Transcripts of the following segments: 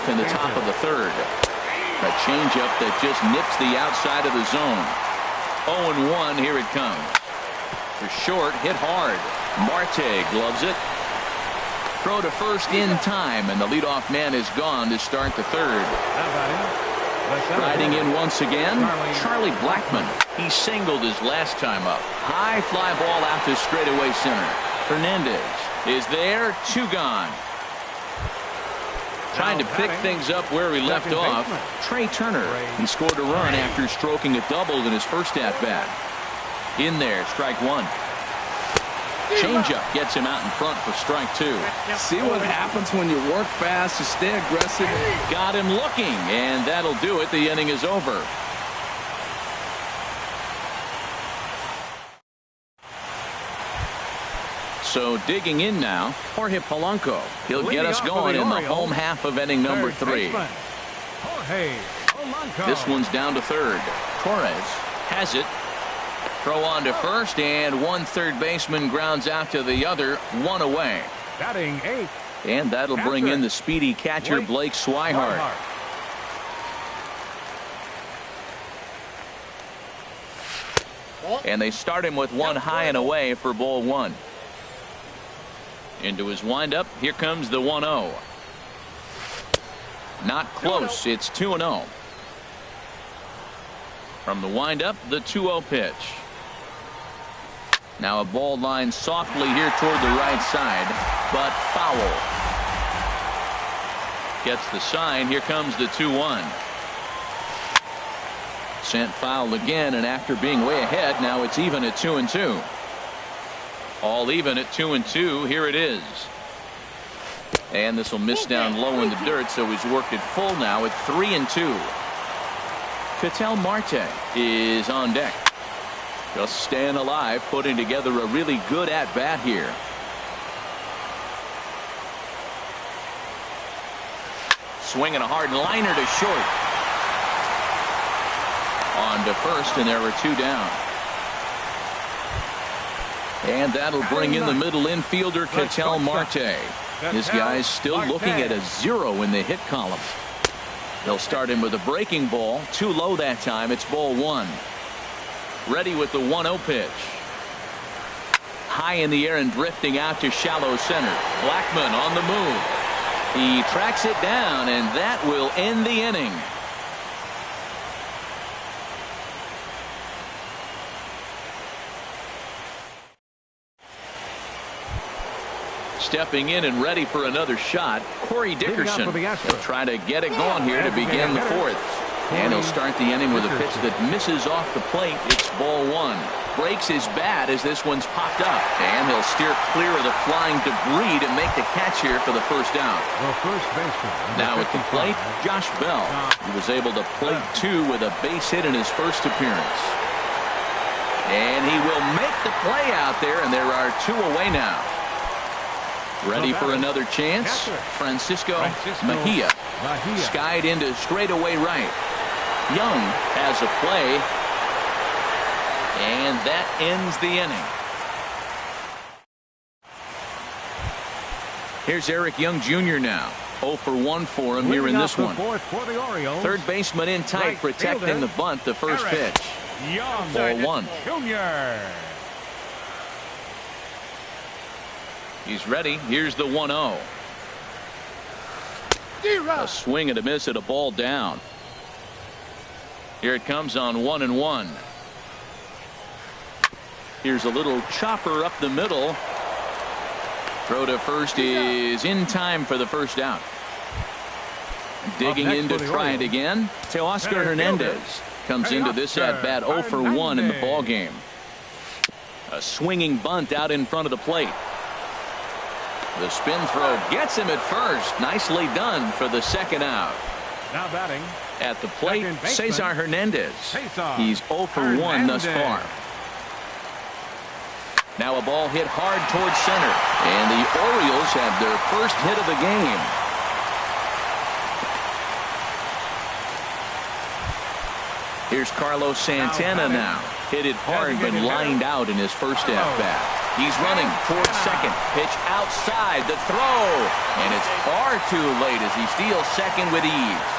off in the top of the third. A changeup that just nips the outside of the zone. 0-1. Here it comes. For short, hit hard. Marte gloves it. Throw to first in time, and the leadoff man is gone to start the third. Riding in once again, Charlie Blackmon. He singled his last time up. High fly ball out to straightaway center. Hernandez is there. 2 gone. Trying to pick things up where he left off. Trey Turner. He scored a run after stroking a double in his first at-bat. In there, strike 1. Changeup gets him out in front for strike 2. See what happens when you work fast, you stay aggressive. Got him looking, and that'll do it. The inning is over. So digging in now, Jorge Polanco. He'll get us going in the home half of inning number 3. This one's down to third. Torres has it. Throw on to first, and one third baseman grounds out to the other. 1 away. Batting 8. And that'll bring in the speedy catcher Blake Swihart. And they start him with 1 high and away for ball 1. Into his windup. Here comes the 1-0. Not close. It's 2-0. From the windup, the 2-0 pitch. Now a ball line softly here toward the right side, but foul. Gets the sign. Here comes the 2-1. Sent foul again, and after being way ahead, now it's even at 2-2. All even at 2-2. Here it is. And this will miss down low in the dirt, so he's worked it full now at 3-2. Ketel Marte is on deck. Just staying alive, putting together a really good at-bat here. Swinging a hard liner to short. On to first, and there are 2 down. And that'll bring in the middle infielder, Ketel Marte. This guy's still looking at a 0 in the hit column. They'll start him with a breaking ball. Too low that time. It's ball 1. Ready with the 1-0 pitch. High in the air and drifting out to shallow center. Blackmon on the move. He tracks it down, and that will end the inning. Stepping in and ready for another shot, Corey Dickerson. He'll try to get it going here to begin the 4th. And he'll start the inning with a pitch that misses off the plate. It's ball 1. Breaks his bat as this one's popped up. And he'll steer clear of the flying debris to make the catch here for the first out. Now at the plate, Josh Bell. He was able to plate 2 with a base hit in his first appearance. And he will make the play out there, and there are 2 away now. Ready for another chance. Francisco Mejia. Skied into straightaway right. Young has a play. And that ends the inning. Here's Eric Young Jr. now. 0 for 1 for him here in this one. Third baseman in tight, protecting the bunt, the first pitch. Ball 1. He's ready. Here's the 1-0. A swing and a miss at a ball down. Here it comes on 1-1. Here's a little chopper up the middle. Throw to first is in time for the first out. Digging in to try it again. Teoscar Hernandez comes into this at bat 0 for 1 in the ball game. A swinging bunt out in front of the plate. The spin throw gets him at first. Nicely done for the second out. Now batting at the plate, Cesar Hernandez. He's 0 for 1 thus far. Now a ball hit hard towards center, and the Orioles have their first hit of the game. Here's Carlos Santana now. Hit it hard but lined out in his first at-bat. He's running towards second. Pitch outside. The throw. And it's far too late as he steals second with ease.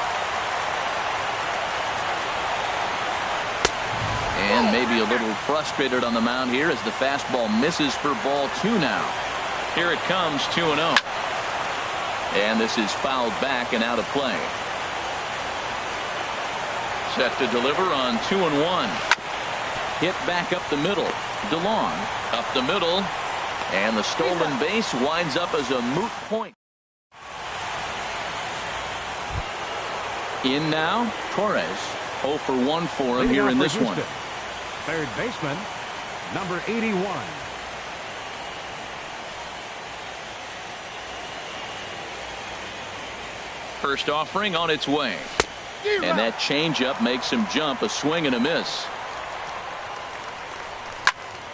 And maybe a little frustrated on the mound here as the fastball misses for ball 2 now. Here it comes, 2-0. And this is fouled back and out of play. Set to deliver on 2-1. Hit back up the middle. DeLong up the middle. And the stolen base winds up as a moot point. In now, Torres. 0 for 1 for him here in this one. Third baseman, number 81. First offering on its way. And that changeup makes him jump. A swing and a miss.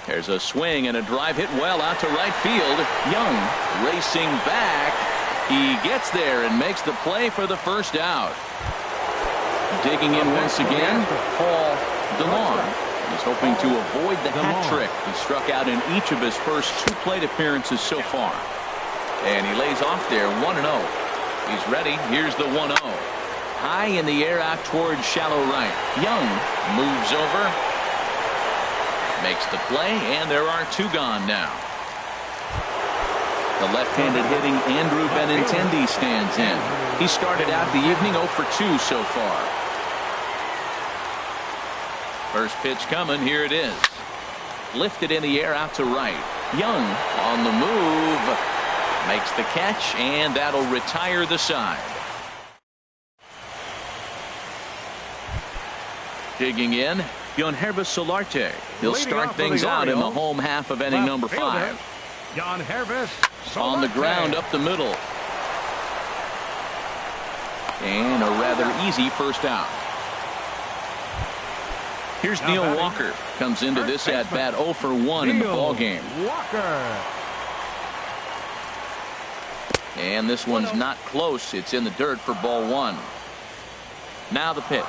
There's a swing and a drive hit well out to right field. Young racing back. He gets there and makes the play for the first out. Digging in once again, Paul DeLong. He's hoping to avoid the hat trick. He struck out in each of his first 2 plate appearances so far. And he lays off there 1-0. He's ready. Here's the 1-0. High in the air out towards shallow right. Young moves over. Makes the play, and there are 2 gone now. The left-handed hitting Andrew Benintendi stands in. He started out the evening 0 for 2 so far. First pitch coming. Here it is. Lifted in the air out to right. Young on the move. Makes the catch, and that'll retire the side. Digging in, Yangervis Solarte. He'll start things out in the home half of inning number 5. Yangervis Solarte. On the ground up the middle. And a rather easy first out. Here's Neil Walker. Comes into this at-bat 0 for 1 in the ballgame. Walker. And this one's not close. It's in the dirt for ball 1. Now the pitch.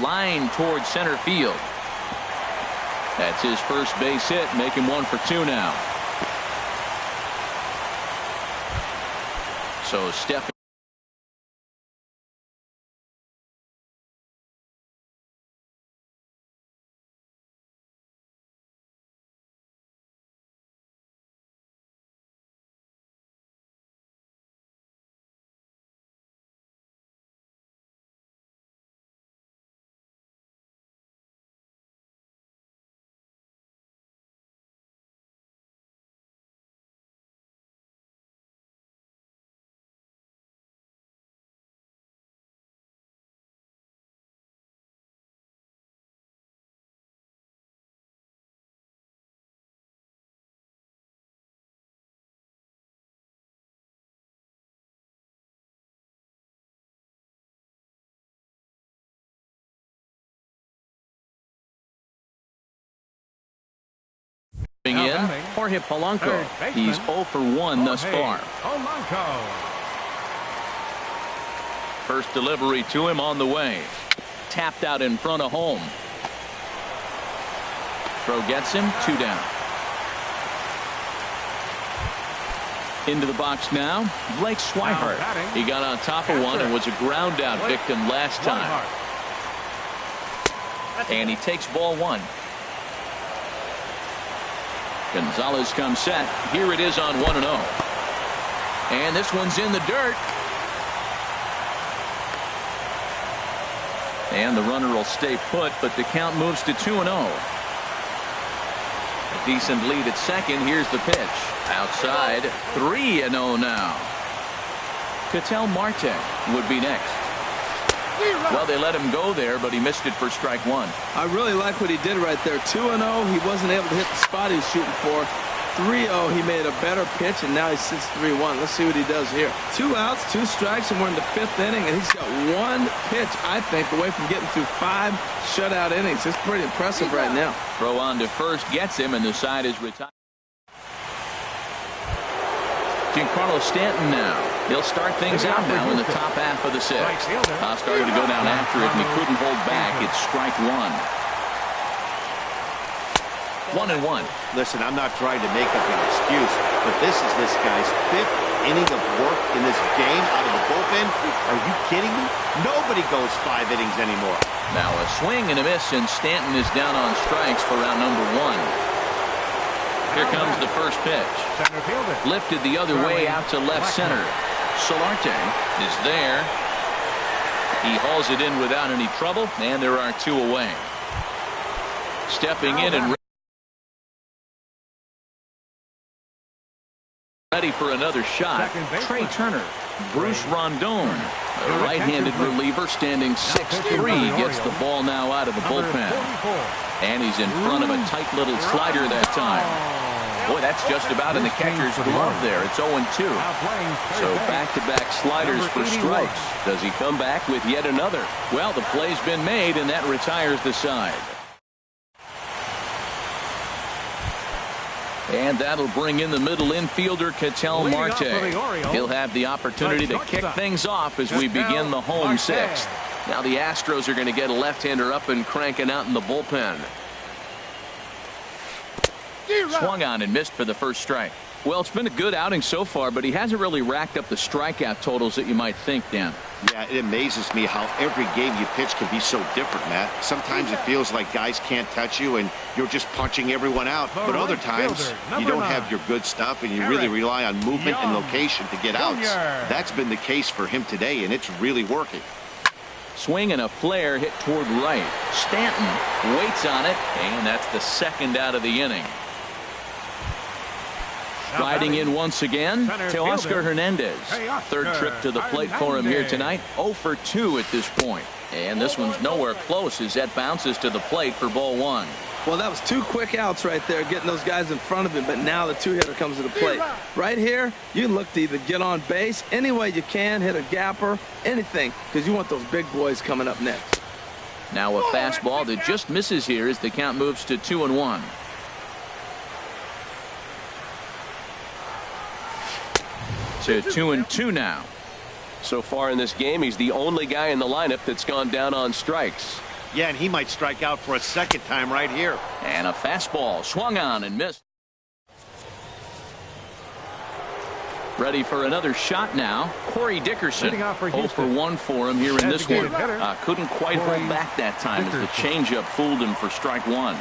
Line towards center field. That's his first base hit, making 1 for 2 now. So Steph. In Jorge Polanco. He's 0 for 1 thus far. Polanco. First delivery to him on the way. Tapped out in front of home. Throw gets him, 2 down. Into the box now, Blake Swihart. He got on top of one and was a ground out victim last time. And he takes ball 1. Gonzalez comes set. Here it is on 1-0. And this one's in the dirt. And the runner will stay put, but the count moves to 2-0. A decent lead at second. Here's the pitch. Outside. 3-0 now. Ketel Marte would be next. Well, they let him go there, but he missed it for strike 1. I really like what he did right there. 2-0. He wasn't able to hit the spot he was shooting for. 3-0. He made a better pitch, and now he sits 3-1. Let's see what he does here. 2 outs, 2 strikes, and we're in the 5th inning, and he's got 1 pitch, I think, away from getting through 5 shutout innings. It's pretty impressive right now. Throw on to first gets him, and the side is retired. Giancarlo Stanton now. He'll start things out now in the top half of the sixth. Started to go down after it, and he couldn't hold back. It's strike one. 1-1. Listen, I'm not trying to make up an excuse, but this is this guy's 5th inning of work in this game out of the bullpen. Are you kidding me? Nobody goes 5 innings anymore. Now a swing and a miss, and Stanton is down on strikes for round number 1. Here comes the first pitch. Lifted the other way out to left center. Solarte is there. He hauls it in without any trouble, and there are 2 away. Stepping in and ready for another shot. Trey Turner. Bruce Rondon, a right-handed reliever, standing 6'3", gets the ball now out of the bullpen. And he's in front of a tight little slider that time. Boy, that's just about in the catcher's glove there. It's 0-2. So back-to-back sliders for strikes. Does he come back with yet another? Well, the play's been made, and that retires the side. And that'll bring in the middle infielder, Ketel Marte. He'll have the opportunity to kick things off as we begin the home sixth. Now the Astros are going to get a left-hander up and cranking out in the bullpen. Swung on and missed for the first strike. Well, it's been a good outing so far, but he hasn't really racked up the strikeout totals that you might think, Dan. Yeah, it amazes me how every game you pitch can be so different, Matt. Sometimes it feels like guys can't touch you and you're just punching everyone out. But other times you don't have your good stuff and you really rely on movement and location to get outs. That's been the case for him today, and it's really working. Swing and a flare hit toward right. Stanton waits on it, and that's the second out of the inning. Striding in once again, Teoscar Hernandez. Third trip to the plate for him here tonight. 0 for 2 at this point. And this one's nowhere close as that bounces to the plate for ball 1. Well, that was 2 quick outs right there, getting those guys in front of him, but now the 2-hitter comes to the plate. Right here, you look to either get on base any way you can, hit a gapper, anything, because you want those big boys coming up next. Now a fastball that just misses here as the count moves to 2-1. To 2-2 now. So far in this game, he's the only guy in the lineup that's gone down on strikes. Yeah, and he might strike out for a second time right here. And a fastball swung on and missed. Ready for another shot now. Corey Dickerson. 0 for 1 for him here in this one. Couldn't quite hold back that time as the changeup fooled him for strike 1.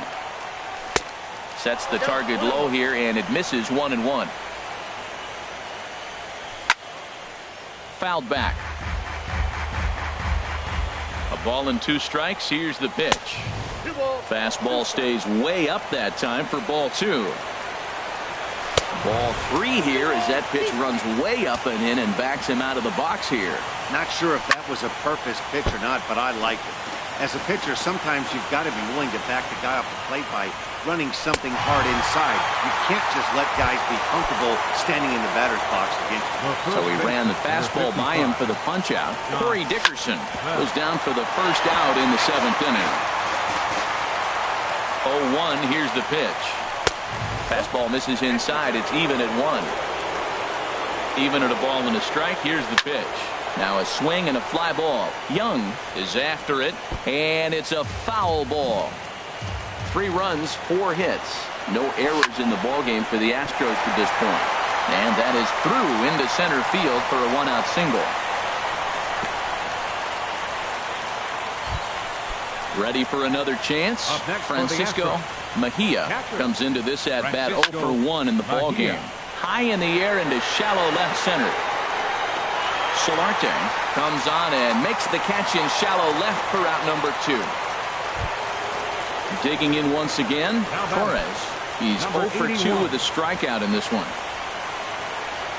Sets the target low here, and it misses 1-1. Fouled back. A ball and 2 strikes. Here's the pitch. Fastball stays way up that time for ball 2. Ball 3 here as that pitch runs way up and in and backs him out of the box here. Not sure if that was a purpose pitch or not, but I like it. As a pitcher, sometimes you've got to be willing to back the guy off the plate by running something hard inside. You can't just let guys be comfortable standing in the batter's box against you. So he ran the fastball by him for the punch-out. Corey Dickerson goes down for the first out in the 7th inning. 0-1, here's the pitch. Fastball misses inside. It's even at 1. Even at a ball and a strike, here's the pitch. Now a swing and a fly ball. Young is after it, and it's a foul ball. 3 runs, 4 hits. No errors in the ballgame for the Astros to this point. And that is through into center field for a 1-out single. Ready for another chance? Francisco Mejia comes into this at-bat 0 for 1 in the ballgame. High in the air into shallow left center. Solarte comes on and makes the catch in shallow left for out number 2. Digging in once again, Torres. He's 0 for 2 with a strikeout in this one.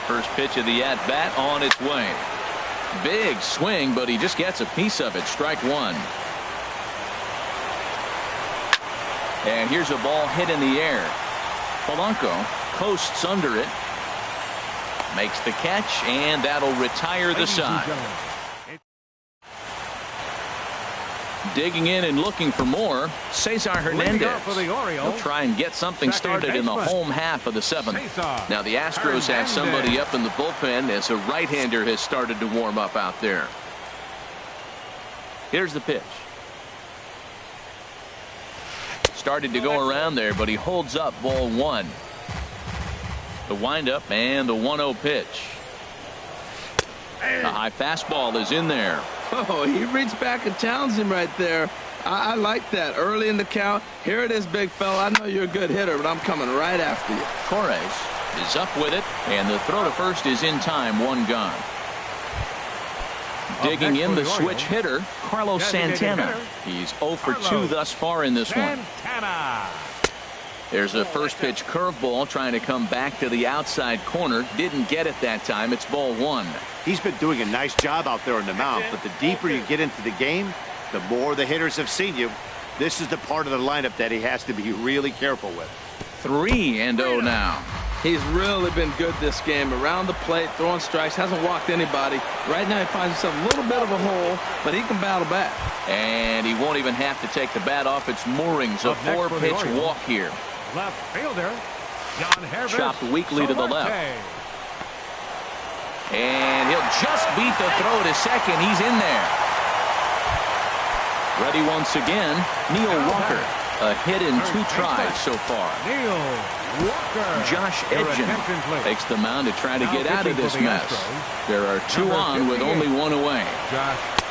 First pitch of the at-bat on its way. Big swing, but he just gets a piece of it. Strike 1. And here's a ball hit in the air. Polanco coasts under it. Makes the catch, and that'll retire the side. Digging in and looking for more, Cesar Hernandez. He'll try and get something started in the home half of the 7th. Now the Astros have somebody up in the bullpen as a right-hander has started to warm up out there. Here's the pitch. Started to go around there, but he holds up ball 1. The windup and the 1-0 pitch. The high fastball is in there. Oh, he reached back and challenged him right there. I like that. Early in the count. Here it is, big fella. I know you're a good hitter, but I'm coming right after you. Torres is up with it, and the throw to first is in time. 1 gone. Digging in the switch hitter, Carlos Santana. He's 0 for 2 thus far in this one. There's a first pitch curveball trying to come back to the outside corner. Didn't get it that time. It's ball 1. He's been doing a nice job out there in the mound, but the deeper you get into the game, the more the hitters have seen you. This is the part of the lineup that he has to be really careful with. 3-0 now. He's really been good this game. Around the plate, throwing strikes, hasn't walked anybody. Right now he finds himself a little bit of a hole, but he can battle back. And he won't even have to take the bat off its moorings. A 4-pitch walk here. Left fielder, John Harris. Chopped weakly to the left. And he'll just beat the throw to second. He's in there. Ready once again, Neil Walker. A hit in 2 tries so far. Neil Walker. Josh Edgen takes the mound to try to get out of this mess. There are 2 on with only 1 away.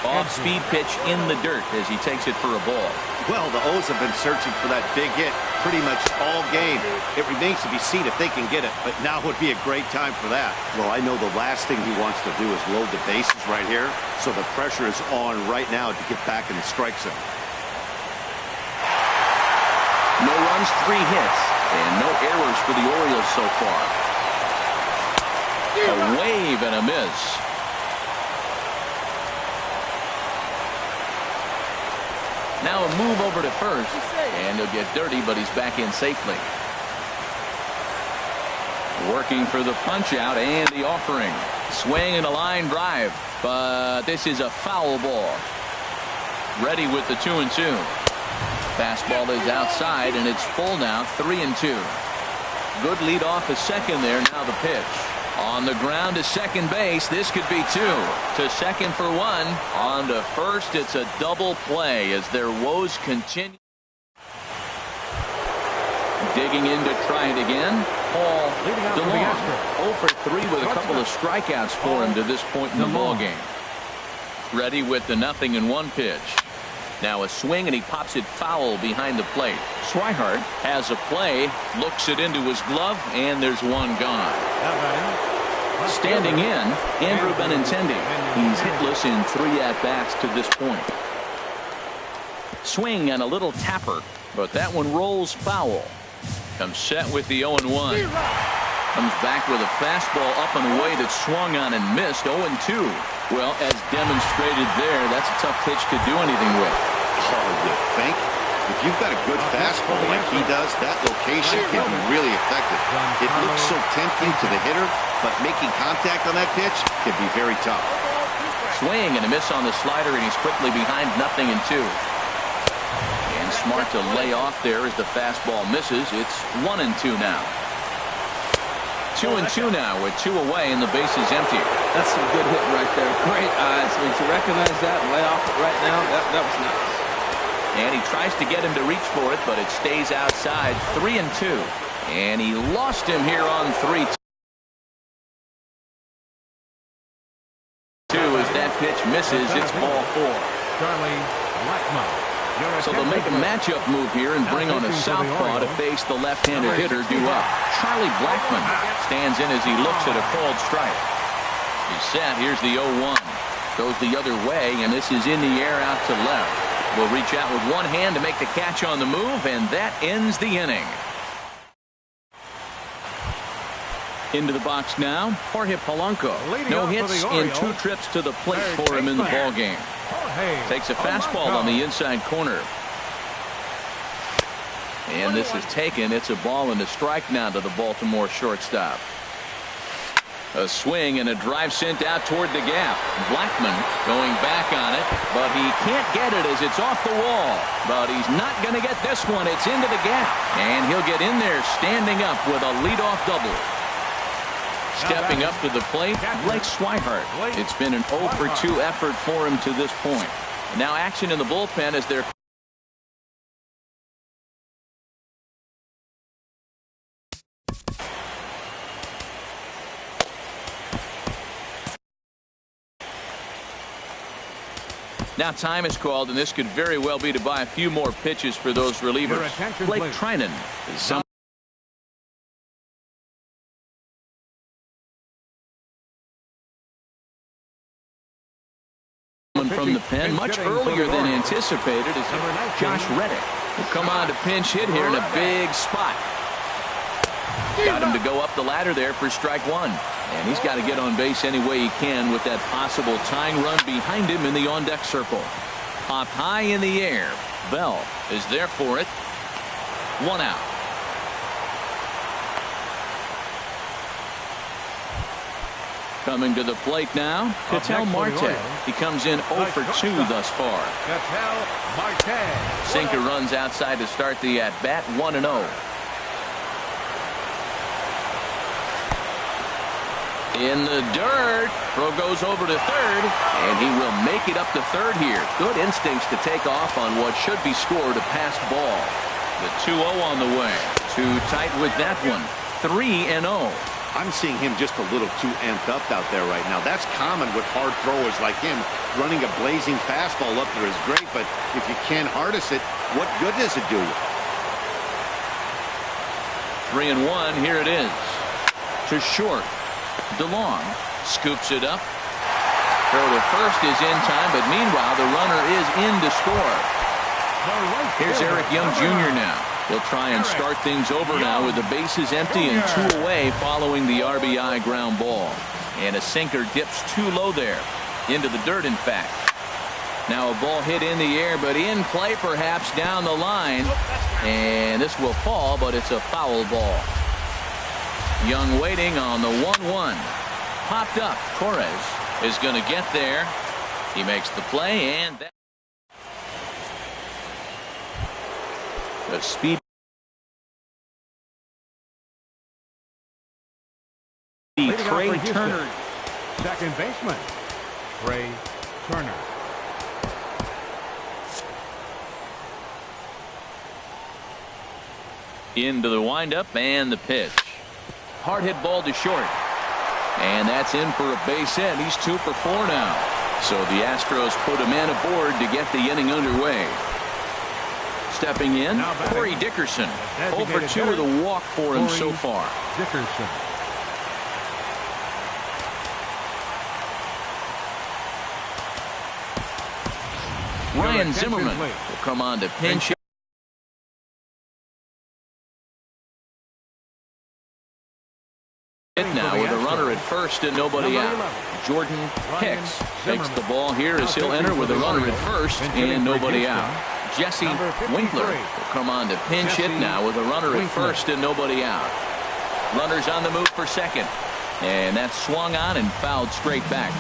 Off-speed pitch in the dirt as he takes it for a ball. Well, the O's have been searching for that big hit pretty much all game. It remains to be seen if they can get it, but now would be a great time for that. Well, I know the last thing he wants to do is load the bases right here, so the pressure is on right now to get back in the strike zone. No runs, 3 hits, and no errors for the Orioles so far. A wave and a miss. Now a move over to first, and he'll get dirty, but he's back in safely. Working for the punch out and the offering. Swing and a line drive, but this is a foul ball. Ready with the 2-2. Fastball is outside, and it's full now, 3-2. Good lead off a second there. Now the pitch. On the ground to second base. This could be 2. To second for 1. On to first. It's a double play as their woes continue. Digging in to try it again. Paul DeLong. 0 for 3 with a couple of strikeouts for him to this point in the ballgame. Ready with the 0-1 pitch. Now a swing, and he pops it foul behind the plate. Swihart has a play, looks it into his glove, and there's 1 gone. Standing in, Andrew Benintendi. He's hitless in 3 at-bats to this point. Swing and a little tapper, but that one rolls foul. Comes set with the 0-1. Comes back with a fastball up and away that swung on and missed. 0-2. Well, as demonstrated there, that's a tough pitch to do anything with. Oh, you think? If you've got a good fastball like he does, that location can be really effective. It looks so tempting to the hitter, but making contact on that pitch can be very tough. Swing and a miss on the slider, and he's quickly behind 0-2. And smart to lay off there as the fastball misses. It's 1-2 now. 2-2 now with 2 away and the base is empty. That's some good hitting right there. Great eyes. I mean, to recognize that and lay off it right now, that was nice. And he tries to get him to reach for it, but it stays outside. 3-2. And he lost him here on 3-2 as that pitch misses. It's ball 4. Charlie Blackmon. So they'll make a matchup move here and bring on a southpaw to face the left-handed hitter due up. Charlie Blackmon stands in as he looks at a called strike. He's set. Here's the 0-1. Goes the other way, and this is in the air out to left. Will reach out with one hand to make the catch on the move, and that ends the inning. Into the box now, Jorge Polanco. No hits in 2 trips to the plate for him in the ballgame. Takes a fastball on the inside corner. And this is taken. It's a ball and a strike now to the Baltimore shortstop. A swing and a drive sent out toward the gap. Blackmon going back on it, but he can't get it as it's off the wall. But he's not going to get this one. It's into the gap. And he'll get in there standing up with a leadoff double. Stepping up to the plate, Blake Swihart. It's been an 0 for 2 effort for him to this point. Now action in the bullpen as they're now time is called, and this could very well be to buy a few more pitches for those relievers. Blake Trinan is some from the pen much earlier than anticipated is Josh Reddick. Will come on to pinch hit here in a big spot. Got him to go up the ladder there for strike one. And he's got to get on base any way he can with that possible tying run behind him in the on-deck circle. Popped high in the air. Bell is there for it. 1 out. Coming to the plate now, Ketel Marte. He comes in 0 for 2 thus far. Ketel Marte. Sinker runs outside to start the at-bat, 1-0. In the dirt. Throw goes over to third, and he will make it up to third here. Good instincts to take off on what should be scored a passed ball. The 2-0 on the way. Too tight with that one. 3-0. I'm seeing him just a little too amped up out there right now. That's common with hard throwers like him. Running a blazing fastball up there is great, but if you can't harness it, what good does it do you? 3-1. Here it is. To short. DeLong scoops it up. Throw to first is in time, but meanwhile the runner is in to score. Here's Eric Young Jr. now. He'll try and start things over now with the bases empty and 2 away following the RBI ground ball. And a sinker dips too low there. Into the dirt, in fact. Now a ball hit in the air, but in play perhaps down the line. And this will fall, but it's a foul ball. Young waiting on the 1-1. Popped up. Torres is going to get there. He makes the play, and that the speed. Trey Turner. Second baseman. Trey Turner. Into the windup and the pitch. Hard hit ball to short. And that's in for a base hit. He's 2 for 4 now. So the Astros put a man aboard to get the inning underway. Stepping in, Corey Dickerson. 0 for 2 with a walk for him so far. Dickerson. Ryan Zimmerman will come on to pinch. Now with a runner at first and nobody out. Jordan Hicks takes the ball here as he'll enter with a runner at first and nobody out. Jesse Winkler will come on to pinch hit now with a runner at first and nobody out. Runners on the move for second. And that's swung on and fouled straight back.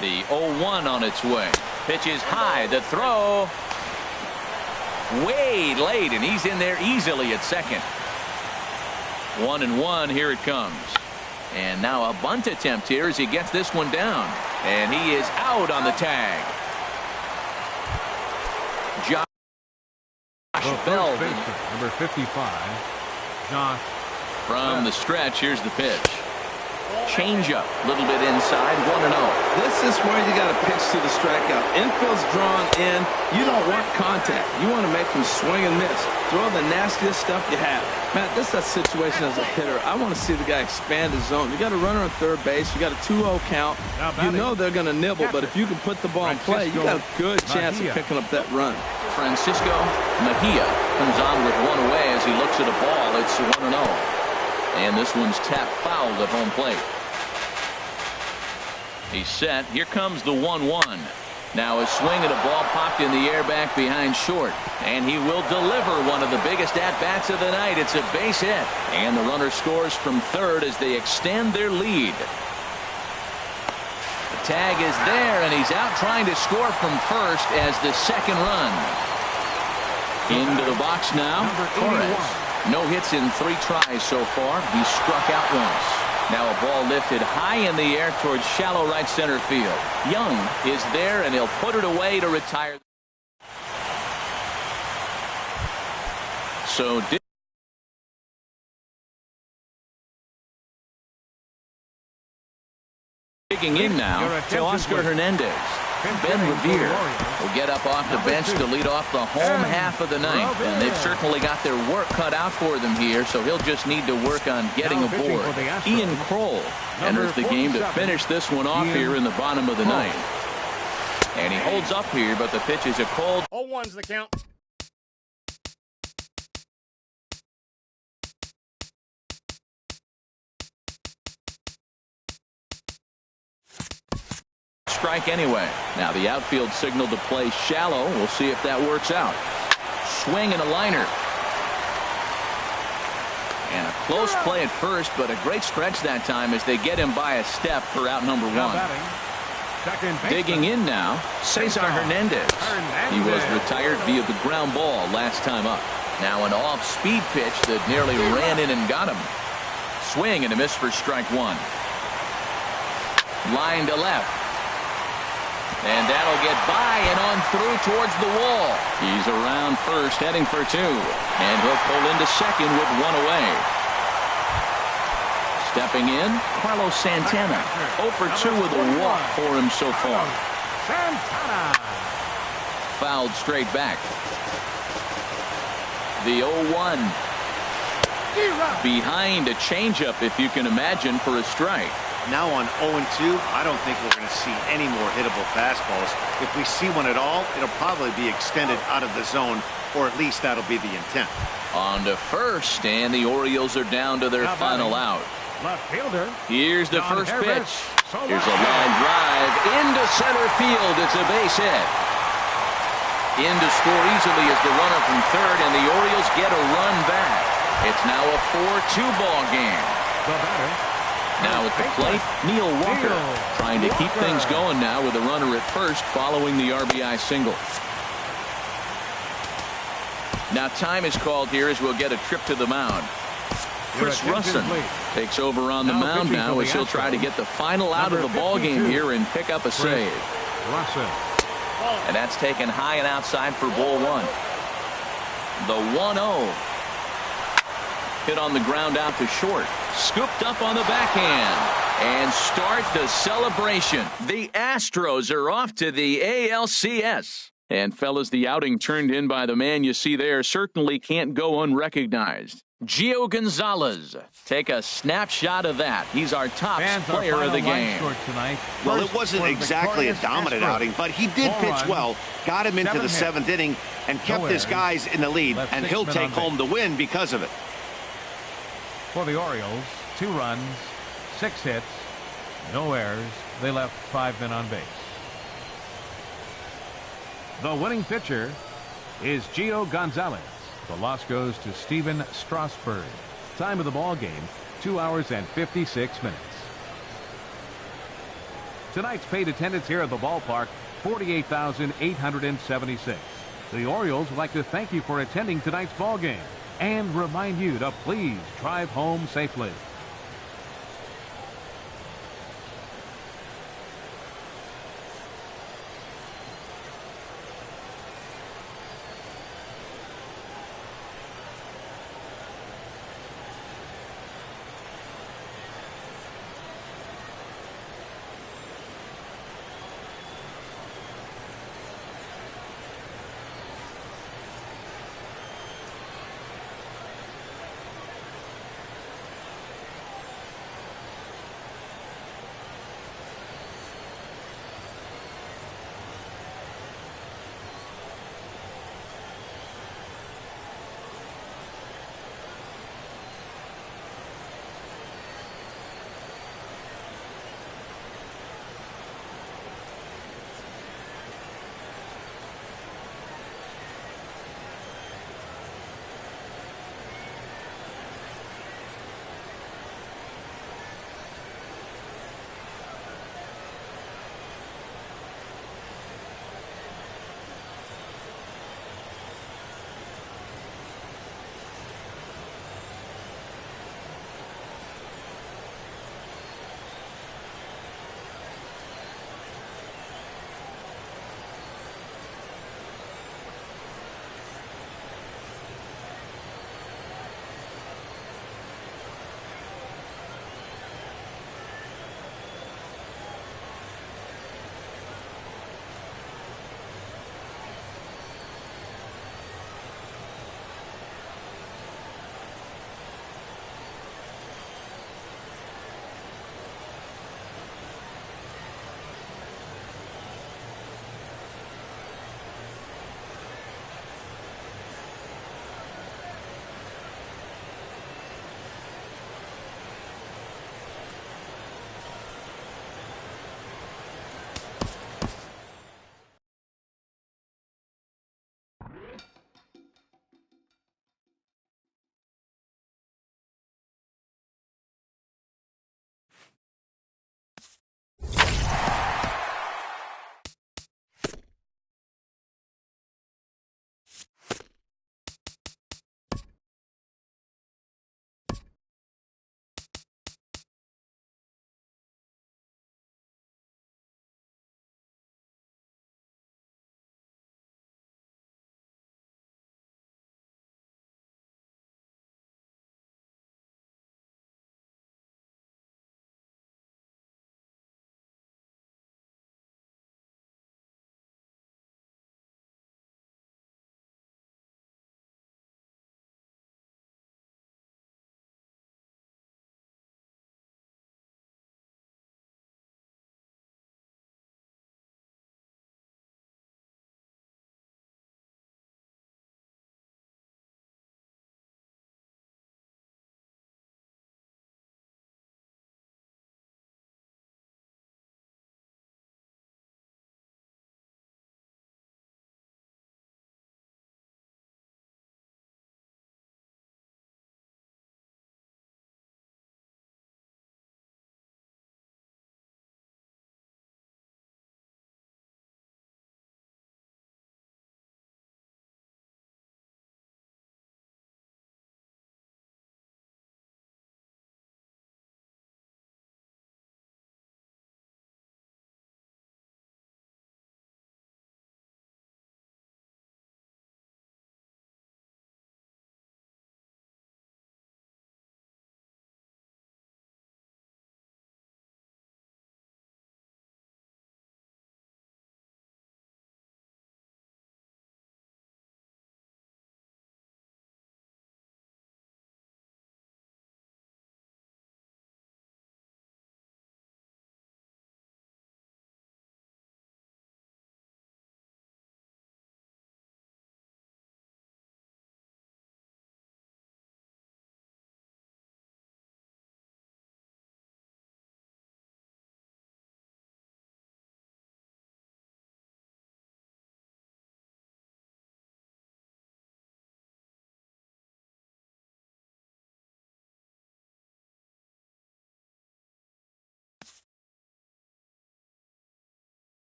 The 0-1 on its way. Pitch is high. The throw. Way late, and he's in there easily at second. 1-1. Here it comes. And now a bunt attempt here as he gets this one down. And he is out on the tag. Josh Bell. Number 55. Josh. From the stretch, here's the pitch. Changeup, a little bit inside, 1-0. This is where you got to pitch to the strikeout. Infield's drawn in. You don't want contact. You want to make them swing and miss. Throw the nastiest stuff you have. Matt, this is a situation as a hitter. I want to see the guy expand his zone. You got a runner on third base. You got a 2-0 count. You know they're going to nibble, but if you can put the ball in play, you got a good chance of picking up that run. Francisco Mejia comes on with one away as he looks at a ball. It's 1-0. And this one's tapped fouled at home plate. He's set. Here comes the 1-1. Now a swing and a ball popped in the air back behind short. And he will deliver one of the biggest at-bats of the night. It's a base hit. And the runner scores from third as they extend their lead. The tag is there, and he's out trying to score from first as the second run. Into the box now, Torres. No hits in 3 tries so far. He struck out once. Now a ball lifted high in the air towards shallow right center field. Young is there, and he'll put it away to retire. So digging in now to Oscar Hernandez. Ben Revere will get up off the bench to lead off the home half of the ninth. And they've certainly got their work cut out for them here, so he'll just need to work on getting aboard. Ian Kroll enters the game to finish this one off here in the bottom of the ninth. And he holds up here, but the pitch is a cold. 0-1's the count. Strike anyway. Now the outfield signal to play shallow. We'll see if that works out. Swing and a liner. And a close play at first, but a great stretch that time as they get him by a step for out number 1. Digging in now, Cesar Hernandez. He was retired via the ground ball last time up. Now an off-speed pitch that nearly ran in and got him. Swing and a miss for strike 1. Line to left. And that'll get by and on through towards the wall. He's around first, heading for 2. And he'll pull into second with 1 away. Stepping in, Carlos Santana. 0 for 2 with a walk for him so far. Fouled straight back. The 0-1. Behind a changeup, if you can imagine, for a strike. Now on 0-2, I don't think we're going to see any more hittable fastballs. If we see one at all, it'll probably be extended out of the zone, or at least that'll be the intent. On to first, and the Orioles are down to their final out. Left fielder. Here's the first pitch. Here's a line drive into center field. It's a base hit. In to score easily is the runner from third, and the Orioles get a run back. It's now a 4-2 ball game. The batter. Now at the plate, Neil Walker trying to keep things going now with a runner at first following the RBI single. Now time is called here as we'll get a trip to the mound. Chris Russin takes over on the mound now as he'll try to get the final out of the ball game here and pick up a save. And that's taken high and outside for ball 1. The 1-0. Hit on the ground out to short. Scooped up on the backhand. And start the celebration. The Astros are off to the ALCS. And fellas, the outing turned in by the man you see there certainly can't go unrecognized. Gio Gonzalez. Take a snapshot of that. He's our top player of the game. Well, it wasn't exactly a dominant outing, but he did pitch well, got him into the 7th inning, and kept his guys in the lead, and he'll take home the win because of it. For the Orioles, 2 runs, 6 hits, no errors. They left 5 men on base. The winning pitcher is Gio Gonzalez. The loss goes to Steven Strasburg. Time of the ball game, 2 hours and 56 minutes. Tonight's paid attendance here at the ballpark, 48,876. The Orioles would like to thank you for attending tonight's ball game and remind you to please drive home safely.